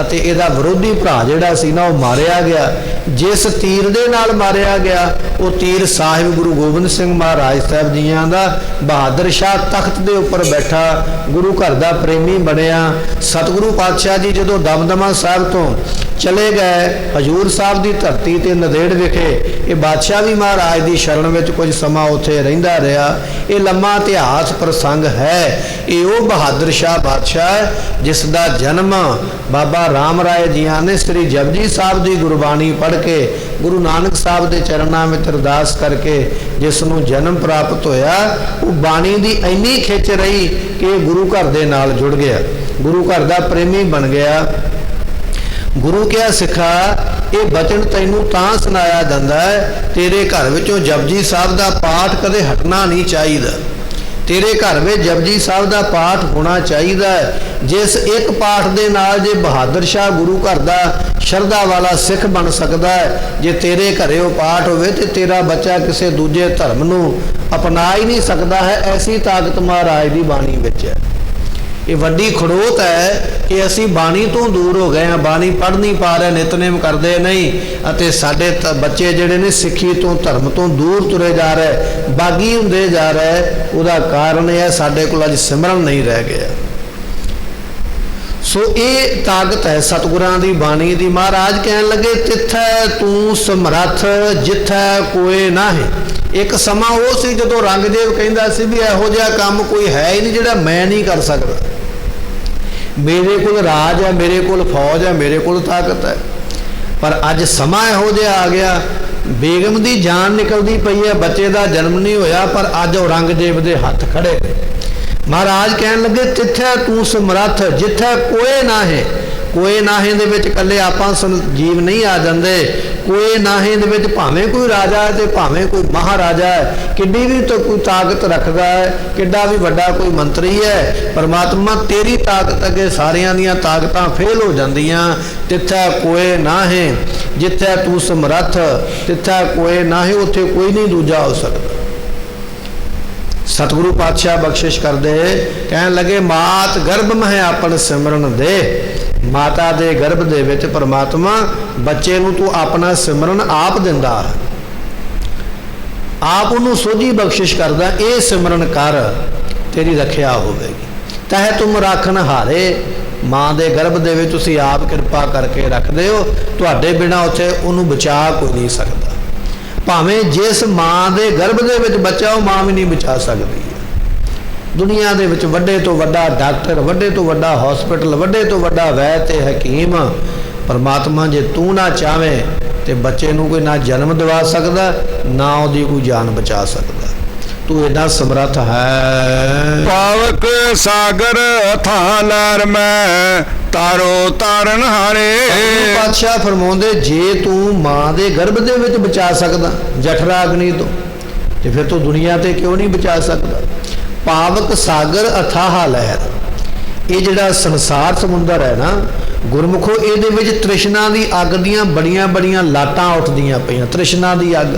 ਅਤੇ ਇਹਦਾ ਵਿਰੋਧੀ ਭਰਾ ਜਿਹੜਾ ਸੀ ਨਾ, ਉਹ ਮਾਰਿਆ ਗਿਆ। ਜਿਸ ਤੀਰ ਦੇ ਨਾਲ ਮਾਰਿਆ ਗਿਆ ਉਹ ਤੀਰ ਸਾਹਿਬ ਗੁਰੂ ਗੋਬਿੰਦ ਸਿੰਘ ਮਹਾਰਾਜ ਸਾਹਿਬ ਜੀਆਂ ਦਾ। ਬਹਾਦਰ ਸ਼ਾਹ ਤਖਤ ਦੇ ਉੱਪਰ ਬੈਠਾ ਗੁਰੂ ਘਰ ਦਾ ਪ੍ਰੇਮੀ ਬਣਿਆ। ਸਤਿਗੁਰੂ ਪਾਤਸ਼ਾਹ ਜੀ ਜਦੋਂ ਦਮਦਮਾ ਸਾਹਿਬ ਤੋਂ ਚਲੇ ਗਏ ਹਜੂਰ ਸਾਹਿਬ ਦੀ ਧਰਤੀ ਤੇ ਨੰਦੇੜ ਵਿਖੇ, ਇਹ ਬਾਦਸ਼ਾਹ ਵੀ ਮਹਾਰਾਜ ਦੀ ਸ਼ਰਨ ਵਿੱਚ ਕੁਝ ਸਮਾਂ ਉੱਥੇ ਰਹਿੰਦਾ ਰਿਹਾ। ਇਹ ਲੰਮਾ ਇਤਿਹਾਸ ਪ੍ਰਸੰਗ ਹੈ। ਇਹ ਉਹ ਬਹਾਦਰ ਸ਼ਾਹ ਬਾਦਸ਼ਾਹ ਜਿਸ ਦਾ ਜਨਮ ਬਾਬਾ ਰਾਮ ਰਾਏ ਜੀਆਂ ਨੇ ਸ੍ਰੀ ਜਪਜੀ ਸਾਹਿਬ ਦੀ ਗੁਰਬਾਣੀ ਪੜ੍ਹ ਕੇ ਗੁਰੂ ਨਾਨਕ ਸਾਹਿਬ ਦੇ ਚਰਨਾਂ ਵਿੱਚ ਅਰਦਾਸ ਕਰਕੇ ਜਿਸ ਨੂੰ ਜਨਮ ਪ੍ਰਾਪਤ ਹੋਇਆ। ਉਹ ਬਾਣੀ ਦੀ ਇੰਨੀ ਖਿੱਚ ਰਹੀ ਕਿ ਗੁਰੂ ਘਰ ਦੇ ਨਾਲ ਜੁੜ ਗਿਆ, ਗੁਰੂ ਘਰ ਦਾ ਪ੍ਰੇਮੀ ਬਣ ਗਿਆ। ਗੁਰੂ ਕਿਹਾ, ਸਿੱਖਾ ਇਹ ਬਚਨ ਤੈਨੂੰ ਤਾਂ ਸੁਣਾਇਆ ਜਾਂਦਾ ਹੈ, ਤੇਰੇ ਘਰ ਵਿੱਚੋਂ ਜਪਜੀ ਸਾਹਿਬ ਦਾ ਪਾਠ ਕਦੇ ਹਟਣਾ ਨਹੀਂ ਚਾਹੀਦਾ। ਤੇਰੇ ਘਰ ਵਿੱਚ ਜਪਜੀ ਸਾਹਿਬ ਦਾ ਪਾਠ ਹੋਣਾ ਚਾਹੀਦਾ ਹੈ। ਜਿਸ ਇੱਕ ਪਾਠ ਦੇ ਨਾਲ ਜੇ ਬਹਾਦਰ ਸ਼ਾਹ ਗੁਰੂ ਘਰ ਦਾ ਸ਼ਰਧਾ ਵਾਲਾ ਸਿੱਖ ਬਣ ਸਕਦਾ ਹੈ, ਜੇ ਤੇਰੇ ਘਰੇ ਉਹ ਪਾਠ ਹੋਵੇ ਤੇ ਤੇਰਾ ਬੱਚਾ ਕਿਸੇ ਦੂਜੇ ਧਰਮ ਨੂੰ ਅਪਣਾ ਹੀ ਨਹੀਂ ਸਕਦਾ ਹੈ। ਐਸੀ ਤਾਕਤ ਮਹਾਰਾਜ ਦੀ ਬਾਣੀ ਵਿੱਚ ਹੈ। ਇਹ ਵੱਡੀ ਖੜੋਤ ਹੈ ਕਿ ਅਸੀਂ ਬਾਣੀ ਤੋਂ ਦੂਰ ਹੋ ਗਏ ਹਾਂ, ਬਾਣੀ ਪੜ੍ਹ ਨਹੀਂ ਪਾ ਰਹੇ, ਨਿਤਨੇਮ ਕਰਦੇ ਨਹੀਂ ਅਤੇ ਸਾਡੇ ਬੱਚੇ ਜਿਹੜੇ ਨੇ ਸਿੱਖੀ ਤੋਂ ਧਰਮ ਤੋਂ ਦੂਰ ਤੁਰੇ ਜਾ ਰਹੇ, ਬਾਗੀ ਹੁੰਦੇ ਜਾ ਰਹੇ। ਉਹਦਾ ਕਾਰਨ ਇਹ ਹੈ ਸਾਡੇ ਕੋਲ ਅੱਜ ਸਿਮਰਨ ਨਹੀਂ ਰਹਿ ਗਿਆ। ਸੋ ਇਹ ਤਾਕਤ ਹੈ ਸਤਿਗੁਰਾਂ ਦੀ ਬਾਣੀ ਦੀ। ਮਹਾਰਾਜ ਕਹਿਣ ਲੱਗੇ, ਤਿੱਥੈ ਤੂੰ ਸਮਰੱਥ ਜਿੱਥੈ ਕੋਏ ਨਾਹੀਂ। ਇੱਕ ਸਮਾਂ ਉਹ ਸੀ ਜਦੋਂ ਔਰੰਗਜ਼ੇਬ ਕਹਿੰਦਾ ਸੀ ਵੀ ਇਹੋ ਜਿਹਾ ਕੰਮ ਕੋਈ ਹੈ ਹੀ ਨਹੀਂ ਜਿਹੜਾ ਮੈਂ ਨਹੀਂ ਕਰ ਸਕਦਾ। ਮੇਰੇ ਕੋਲ ਰਾਜ ਹੈ, ਮੇਰੇ ਕੋਲ ਫੌਜ ਹੈ, ਮੇਰੇ ਕੋਲ ਤਾਕਤ ਹੈ। ਪਰ ਅੱਜ ਸਮਾਂ ਇਹੋ ਜਿਹਾ ਆ ਗਿਆ, ਬੇਗਮ ਦੀ ਜਾਨ ਨਿਕਲਦੀ ਪਈ ਹੈ, ਬੱਚੇ ਦਾ ਜਨਮ ਨਹੀਂ ਹੋਇਆ, ਪਰ ਅੱਜ ਔਰੰਗਜ਼ੇਬ ਦੇ ਹੱਥ ਖੜੇ ਨੇ। ਮਹਾਰਾਜ ਕਹਿਣ ਲੱਗੇ, ਤਿੱਥੈ ਤੂੰ ਸਮਰੱਥ ਜਿੱਥੈ ਕੋਏ ਨਾਹੀਂ। ਕੋਏ ਨਾਹੀਂ ਦੇ ਵਿੱਚ ਇਕੱਲੇ ਆਪਾਂ ਜੀਵ ਨਹੀਂ ਆ ਜਾਂਦੇ। ਕੋਏ ਨਾਹੀਂ ਦੇ ਵਿੱਚ ਭਾਵੇਂ ਕੋਈ ਰਾਜਾ ਹੈ ਤੇ ਭਾਵੇਂ ਕੋਈ ਮਹਾਰਾਜਾ ਹੈ, ਕਿੱਡੀ ਵੀ ਤਾਂ ਕੋਈ ਤਾਕਤ ਰੱਖਦਾ ਹੈ, ਕਿੱਡਾ ਵੀ ਵੱਡਾ ਕੋਈ ਮੰਤਰੀ ਹੈ, ਪਰਮਾਤਮਾ ਤੇਰੀ ਤਾਕਤ ਅੱਗੇ ਸਾਰਿਆਂ ਦੀਆਂ ਤਾਕਤਾਂ ਫੇਲ ਹੋ ਜਾਂਦੀਆਂ। ਤਿੱਥੈ ਕੋਏ ਨਾਹੀਂ ਜਿੱਥੈ ਤੂੰ ਸਮਰੱਥ, ਤਿੱਥੈ ਕੋਏ ਨਾਹੀਂ, ਉੱਥੇ ਕੋਈ ਨਹੀਂ ਦੂਜਾ ਹੋ ਸਕਦਾ। ਸਤਿਗੁਰੂ ਪਾਤਸ਼ਾਹ ਬਖਸ਼ਿਸ਼ ਕਰਦੇ ਕਹਿਣ ਲੱਗੇ, ਮਾਤ ਗਰਭ ਮਹਿ ਆਪਣ ਸਿਮਰਨ ਦੇ। ਮਾਤਾ ਦੇ ਗਰਭ ਦੇ ਵਿੱਚ ਪਰਮਾਤਮਾ ਬੱਚੇ ਨੂੰ ਤੂੰ ਆਪਣਾ ਸਿਮਰਨ ਆਪ ਦਿੰਦਾ, ਆਪ ਉਹਨੂੰ ਸੋਝੀ ਬਖਸ਼ਿਸ਼ ਕਰਦਾ। ਇਹ ਸਿਮਰਨ ਕਰ, ਤੇਰੀ ਰੱਖਿਆ ਹੋਵੇਗੀ। ਤਹਿ ਤੁਮ ਰਾਖਣ ਹਾਰੇ। ਮਾਂ ਦੇ ਗਰਭ ਦੇ ਵਿੱਚ ਤੁਸੀਂ ਆਪ ਕਿਰਪਾ ਕਰਕੇ ਰੱਖਦੇ ਹੋ, ਤੁਹਾਡੇ ਬਿਨਾਂ ਉੱਥੇ ਉਹਨੂੰ ਬਚਾ ਕੋਈ ਨਹੀਂ ਸਕਦਾ। ਭਾਵੇਂ ਜਿਸ ਮਾਂ ਦੇ ਗਰਭ ਦੇ ਵਿੱਚ ਬੱਚਾ, ਉਹ ਮਾਂ ਵੀ ਨਹੀਂ ਬਚਾ ਸਕਦੀ। ਦੁਨੀਆ ਦੇ ਵਿੱਚ ਵੱਡੇ ਤੋਂ ਵੱਡਾ ਡਾਕਟਰ, ਵੱਡੇ ਤੋਂ ਵੱਡਾ ਹਸਪੀਟਲ, ਵੱਡੇ ਤੋਂ ਵੱਡਾ ਵੈਦ ਤੇ ਹਕੀਮ, ਪਰਮਾਤਮਾ ਜੇ ਤੂੰ ਨਾ ਚਾਵੇਂ ਤੇ ਬੱਚੇ ਨੂੰ ਕੋਈ ਨਾ ਜਨਮ ਦਿਵਾ ਸਕਦਾ, ਨਾ ਉਹਦੀ ਕੋਈ ਜਾਨ ਬਚਾ ਸਕਦਾ। ਤੂੰ ਏਡਾ ਸਮਰੱਥ ਹੈ। ਪਾਵਕ ਸਾਗਰ ਥਾਂ ਲਹਿਰ ਮੈਂ ਤਾਰੋ ਤਾਰਨ ਹਾਰੇ। ਪਾਤਸ਼ਾਹ ਫਰਮਾਉਂਦੇ, ਜੇ ਤੂੰ ਮਾਂ ਦੇ ਗਰਭ ਦੇ ਵਿੱਚ ਬਚਾ ਸਕਦਾ ਜਠਰਾ ਅਗਨੀ ਤੋਂ, ਤੇ ਫਿਰ ਤੂੰ ਦੁਨੀਆ ਤੇ ਕਿਉਂ ਨਹੀਂ ਬਚਾ ਸਕਦਾ। ਪਾਵਕ ਸਾਗਰ ਅਥਾਹ ਲਹਿਰ। ਇਹ ਜਿਹੜਾ ਸੰਸਾਰ ਸਮੁੰਦਰ ਹੈ ਨਾ ਗੁਰਮੁਖੋ, ਇਹਦੇ ਵਿੱਚ ਤ੍ਰਿਸ਼ਨਾ ਦੀ ਅੱਗ ਦੀਆਂ ਬੜੀਆਂ ਬੜੀਆਂ ਲਾਟਾਂ ਉੱਠਦੀਆਂ ਪਈਆਂ। ਤ੍ਰਿਸ਼ਨਾ ਦੀ ਅੱਗ,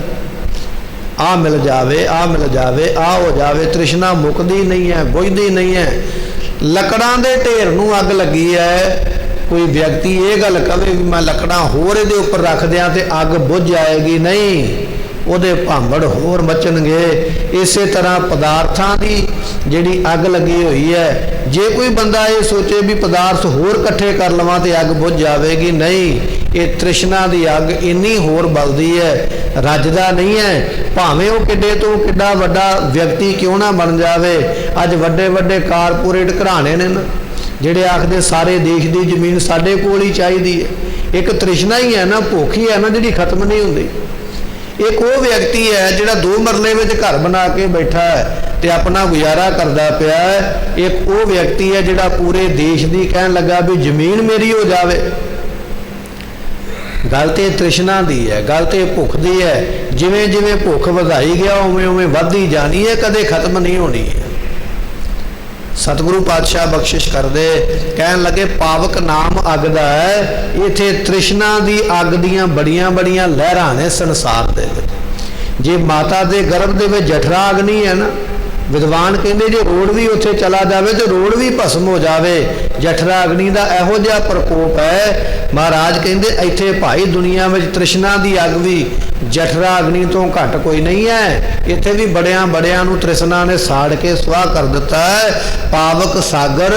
ਆ ਮਿਲ ਜਾਵੇ, ਆ ਮਿਲ ਜਾਵੇ, ਆ ਹੋ ਜਾਵੇ। ਤ੍ਰਿਸ਼ਨਾ ਮੁੱਕਦੀ ਨਹੀਂ ਹੈ, ਬੁਝਦੀ ਨਹੀਂ ਹੈ। ਲੱਕੜਾਂ ਦੇ ਢੇਰ ਨੂੰ ਅੱਗ ਲੱਗੀ ਹੈ। ਕੋਈ ਵਿਅਕਤੀ ਇਹ ਗੱਲ ਕਵੇ ਵੀ ਮੈਂ ਲੱਕੜਾਂ ਹੋਰ ਇਹਦੇ ਉੱਪਰ ਰੱਖ ਦਿਆਂ ਤੇ ਅੱਗ ਬੁਝ ਜਾਏਗੀ, ਨਹੀਂ। ਉਹਦੇ ਭਾਂਬੜ ਹੋਰ ਮਚਣਗੇ। ਇਸੇ ਤਰ੍ਹਾਂ ਪਦਾਰਥਾਂ ਦੀ ਜਿਹੜੀ ਅੱਗ ਲੱਗੀ ਹੋਈ ਹੈ, ਜੇ ਕੋਈ ਬੰਦਾ ਇਹ ਸੋਚੇ ਵੀ ਪਦਾਰਥ ਹੋਰ ਇਕੱਠੇ ਕਰ ਲਵਾਂ ਤੇ ਅੱਗ ਬੁਝ ਜਾਵੇਗੀ, ਨਹੀਂ, ਇਹ ਤ੍ਰਿਸ਼ਨਾ ਦੀ ਅੱਗ ਇੰਨੀ ਹੋਰ ਬਲਦੀ ਹੈ, ਰੱਜਦਾ ਨਹੀਂ ਹੈ। ਭਾਵੇਂ ਉਹ ਕਿੱਡੇ ਤੋਂ ਕਿੱਡਾ ਵੱਡਾ ਵਿਅਕਤੀ ਕਿਉਂ ਨਾ ਬਣ ਜਾਵੇ। ਅੱਜ ਵੱਡੇ ਵੱਡੇ ਕਾਰਪੋਰੇਟ ਘਰਾਣੇ ਨੇ ਨਾ, ਜਿਹੜੇ ਆਖਦੇ ਸਾਰੇ ਦੇਸ਼ ਦੀ ਜ਼ਮੀਨ ਸਾਡੇ ਕੋਲ ਹੀ ਚਾਹੀਦੀ ਹੈ। ਇੱਕ ਤ੍ਰਿਸ਼ਨਾ ਹੀ ਹੈ ਨਾ, ਭੁੱਖ ਹੀ ਹੈ ਨਾ, ਜਿਹੜੀ ਖਤਮ ਨਹੀਂ ਹੁੰਦੀ। ਇੱਕ ਉਹ ਵਿਅਕਤੀ ਹੈ ਜਿਹੜਾ 2 ਮਰਲੇ ਵਿੱਚ ਘਰ ਬਣਾ ਕੇ ਬੈਠਾ ਹੈ ਤੇ ਆਪਣਾ ਗੁਜ਼ਾਰਾ ਕਰਦਾ ਪਿਆ ਹੈ। ਇੱਕ ਉਹ ਵਿਅਕਤੀ ਹੈ ਜਿਹੜਾ ਪੂਰੇ ਦੇਸ਼ ਦੀ ਕਹਿਣ ਲੱਗਾ ਵੀ ਜ਼ਮੀਨ ਮੇਰੀ ਹੋ ਜਾਵੇ। ਗੱਲ ਤੇ ਤ੍ਰਿਸ਼ਨਾ ਦੀ ਹੈ, ਗੱਲ ਤੇ ਭੁੱਖ ਦੀ ਹੈ। ਜਿਵੇਂ ਜਿਵੇਂ ਭੁੱਖ ਵਧਾਈ ਗਿਆ ਉਵੇਂ ਉਵੇਂ ਵੱਧਦੀ ਜਾਣੀ ਹੈ, ਕਦੇ ਖਤਮ ਨਹੀਂ ਹੋਣੀ ਹੈ। ਸਤਿਗੁਰੂ ਪਾਤਸ਼ਾਹ ਬਖਸ਼ਿਸ਼ ਕਰਦੇ, ਕਹਿਣ ਲੱਗੇ ਪਾਵਕ ਨਾਮ ਅੱਗ ਦਾ ਹੈ। ਇੱਥੇ ਤ੍ਰਿਸ਼ਨਾ ਦੀ ਅੱਗ ਦੀਆਂ ਬੜੀਆਂ ਬੜੀਆਂ ਲਹਿਰਾਂ ਨੇ ਸੰਸਾਰ ਦੇ ਵਿੱਚ। ਜੇ ਮਾਤਾ ਦੇ ਗਰਭ ਦੇ ਵਿੱਚ ਜਠਰਾ ਅਗਨੀ ਹੈ ਨਾ, ਵਿਦਵਾਨ ਕਹਿੰਦੇ ਜੇ ਰੋੜ ਵੀ ਉੱਥੇ ਚਲਾ ਜਾਵੇ ਤੇ ਰੋੜ ਵੀ ਭਸਮ ਹੋ ਜਾਵੇ। ਜਠਰਾ ਅਗਨੀ ਦਾ ਇਹੋ ਜਿਹਾ ਪ੍ਰਕੋਪ ਹੈ। ਮਹਾਰਾਜ ਕਹਿੰਦੇ ਇੱਥੇ ਭਾਈ ਦੁਨੀਆ ਵਿੱਚ ਤ੍ਰਿਸ਼ਨਾ ਦੀ ਅੱਗ ਵੀ ਜਠਰਾ ਅਗਨੀ ਤੋਂ ਘੱਟ ਕੋਈ ਨਹੀਂ ਹੈ। ਇੱਥੇ ਵੀ ਬੜਿਆਂ ਬੜਿਆਂ ਨੂੰ ਤ੍ਰਿਸ਼ਨਾ ਨੇ ਸਾੜ ਕੇ ਸੁਆਹ ਕਰ ਦਿੱਤਾ ਹੈ। ਪਾਵਕ ਸਾਗਰ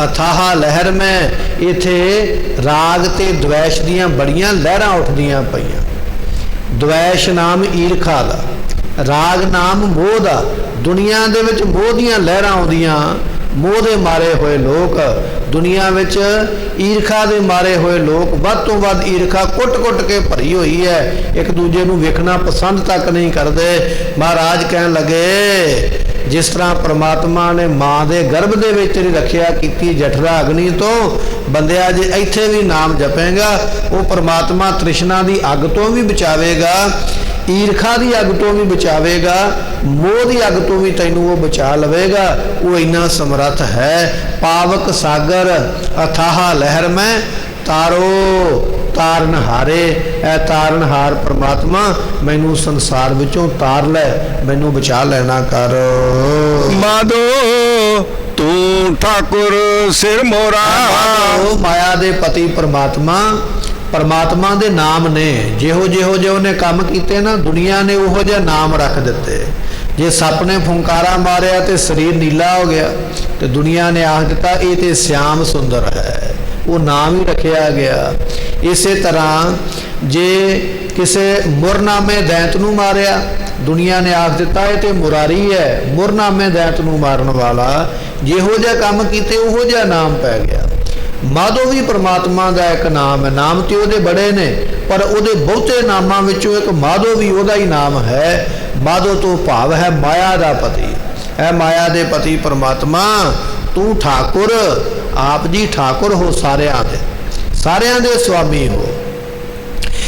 ਅਥਾਹ ਲਹਿਰ ਮੈਂ, ਇੱਥੇ ਰਾਗ ਤੇ ਦ્વੈਸ਼ ਦੀਆਂ ਬੜੀਆਂ ਲਹਿਰਾਂ ਉੱਠਦੀਆਂ ਪਈਆਂ। ਦ્વੈਸ਼ ਨਾਮ ਈਰਖਾ ਦਾ, ਰਾਗ ਨਾਮ ਮੋਹ ਦਾ। ਦੁਨੀਆ ਦੇ ਵਿੱਚ ਮੋਹ ਦੀਆਂ ਲਹਿਰਾਂ ਆਉਂਦੀਆਂ। ਮੋਹ ਦੇ ਮਾਰੇ ਹੋਏ ਲੋਕ ਦੁਨੀਆ ਵਿੱਚ, ਈਰਖਾ ਦੇ ਮਾਰੇ ਹੋਏ ਲੋਕ, ਵੱਧ ਤੋਂ ਵੱਧ ਈਰਖਾ ਕੁੱਟ-ਕੁੱਟ ਕੇ ਭਰੀ ਹੋਈ ਹੈ। ਇੱਕ ਦੂਜੇ ਨੂੰ ਵੇਖਣਾ ਪਸੰਦ ਤੱਕ ਨਹੀਂ ਕਰਦੇ। ਮਹਾਰਾਜ ਕਹਿਣ ਲੱਗੇ ਜਿਸ ਤਰ੍ਹਾਂ ਪ੍ਰਮਾਤਮਾ ਨੇ ਮਾਂ ਦੇ ਗਰਭ ਦੇ ਵਿੱਚ ਤੇਰੀ ਰੱਖਿਆ ਕੀਤੀ ਜਠਰਾ ਅਗਨੀ ਤੋਂ, ਬੰਦਿਆ ਜੇ ਇੱਥੇ ਵੀ ਨਾਮ ਜਪੇਗਾ ਉਹ ਪ੍ਰਮਾਤਮਾ ਤ੍ਰਿਸ਼ਨਾ ਦੀ ਅੱਗ ਤੋਂ ਵੀ ਬਚਾਵੇਗਾ, ਈਰਖਾ ਦੀ ਅੱਗ ਤੋਂ ਵੀ ਬਚਾਵੇਗਾ, ਮੋਹ ਦੀ ਅੱਗ ਤੋਂ ਵੀ ਤੈਨੂੰ ਉਹ ਬਚਾ ਲਵੇਗਾ। ਉਹ ਇੰਨਾ ਸਮਰੱਥ ਹੈ। ਪਾਵਕ ਸਾਗਰ ਅਥਾਹ ਲਹਿਰ ਮੈਂ, ਤਾਰੋ ਤਾਰਨਹਾਰੇ। ਇਹ ਤਾਰਨਹਾਰ ਪ੍ਰਮਾਤਮਾ ਮੈਨੂੰ ਸੰਸਾਰ ਵਿੱਚੋਂ ਤਾਰ ਲੈ, ਮੈਨੂੰ ਬਚਾ ਲੈਣਾ ਕਰ। ਮਾਧੋ ਤੂੰ ਠਾਕੁਰ ਸਿਰ ਮੋਰਾ। ਉਹ ਮਾਇਆ ਦੇ ਪਤੀ ਪ੍ਰਮਾਤਮਾ, ਪਰਮਾਤਮਾ ਦੇ ਨਾਮ ਨੇ। ਜਿਹੋ ਜਿਹੇ ਉਹਨੇ ਕੰਮ ਕੀਤੇ ਨਾ, ਦੁਨੀਆ ਨੇ ਉਹੋ ਜਿਹਾ ਨਾਮ ਰੱਖ ਦਿੱਤੇ। ਜੇ ਸੱਪ ਨੇ ਫੁੰਕਾਰਾ ਮਾਰਿਆ ਤੇ ਸਰੀਰ ਨੀਲਾ ਹੋ ਗਿਆ ਤੇ ਦੁਨੀਆ ਨੇ ਆਖ ਦਿੱਤਾ ਇਹ ਤੇ ਸਿਆਮ ਸੁੰਦਰ ਹੈ, ਉਹ ਨਾਮ ਹੀ ਰੱਖਿਆ ਗਿਆ। ਇਸੇ ਤਰ੍ਹਾਂ ਜੇ ਕਿਸੇ ਮੁਰਨਾਮੇ ਦੈਂਤ ਨੂੰ ਮਾਰਿਆ, ਦੁਨੀਆ ਨੇ ਆਖ ਦਿੱਤਾ ਇਹ ਤੇ ਮੁਰਾਰੀ ਹੈ, ਮੁਰਨਾਮੇ ਦੈਂਤ ਨੂੰ ਮਾਰਨ ਵਾਲਾ। ਜਿਹੋ ਜਿਹਾ ਕੰਮ ਕੀਤੇ ਉਹੋ ਜਿਹਾ ਨਾਮ ਪੈ ਗਿਆ। ਮਾਧੋ ਵੀ ਪ੍ਰਮਾਤਮਾ ਦਾ ਇੱਕ ਨਾਮ ਹੈ। ਨਾਮ ਤੇ ਉਹਦੇ ਬੜੇ ਨੇ, ਪਰ ਉਹਦੇ ਬਹੁਤੇ ਨਾਮਾਂ ਵਿੱਚੋਂ ਇੱਕ ਮਾਧੋ ਵੀ ਉਹਦਾ ਹੀ ਨਾਮ ਹੈ। ਮਾਧੋ ਤੋਂ ਭਾਵ ਹੈ ਮਾਇਆ ਦਾ ਪਤੀ। ਇਹ ਮਾਇਆ ਦੇ ਪਤੀ ਪ੍ਰਮਾਤਮਾ ਤੂੰ ਠਾਕੁਰ, ਆਪ ਜੀ ਠਾਕੁਰ ਹੋ, ਸਾਰਿਆਂ ਦੇ ਸੁਆਮੀ ਹੋ।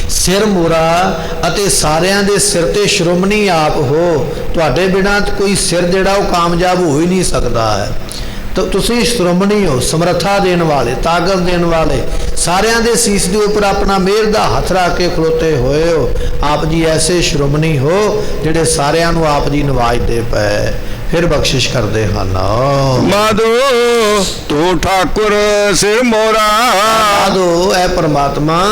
ਸਿਰ ਮੋਰਾ ਅਤੇ ਸਾਰਿਆਂ ਦੇ ਸਿਰ ਤੇ ਸ਼੍ਰੋਮਣੀ ਆਪ ਹੋ। ਤੁਹਾਡੇ ਬਿਨਾਂ ਕੋਈ ਸਿਰ ਜਿਹੜਾ ਉਹ ਕਾਮਯਾਬ ਹੋ ਹੀ ਨਹੀਂ ਸਕਦਾ ਹੈ। ਤਾਂ ਤੁਸੀਂ ਸ਼੍ਰੋਮਣੀ ਹੋ, ਸਮਰੱਥਾ ਦੇਣ ਵਾਲੇ, ਤਾਕਤ ਦੇਣ ਵਾਲੇ, ਸਾਰਿਆਂ ਦੇ ਸੀਸ ਦੇ ਉੱਪਰ ਆਪਣਾ ਮਿਹਰ ਦਾ ਹੱਥ ਰੱਖ ਕੇ ਖਲੋਤੇ ਹੋਏ ਹੋ। ਆਪ ਜੀ ਐਸੇ ਸ਼੍ਰੋਮਣੀ ਹੋ ਜਿਹੜੇ ਸਾਰਿਆਂ ਨੂੰ ਆਪ ਜੀ ਨਵਾਜਦੇ ਪਏ। ਫਿਰ ਬਖਸ਼ਿਸ਼ ਕਰਦੇ ਹਨ। ਮਾਧੋ ਤੂੰ ਠਾਕੁਰ ਸਿਰ ਮੋਰਾ। ਮਾਧੋ ਇਹ ਪਰਮਾਤਮਾ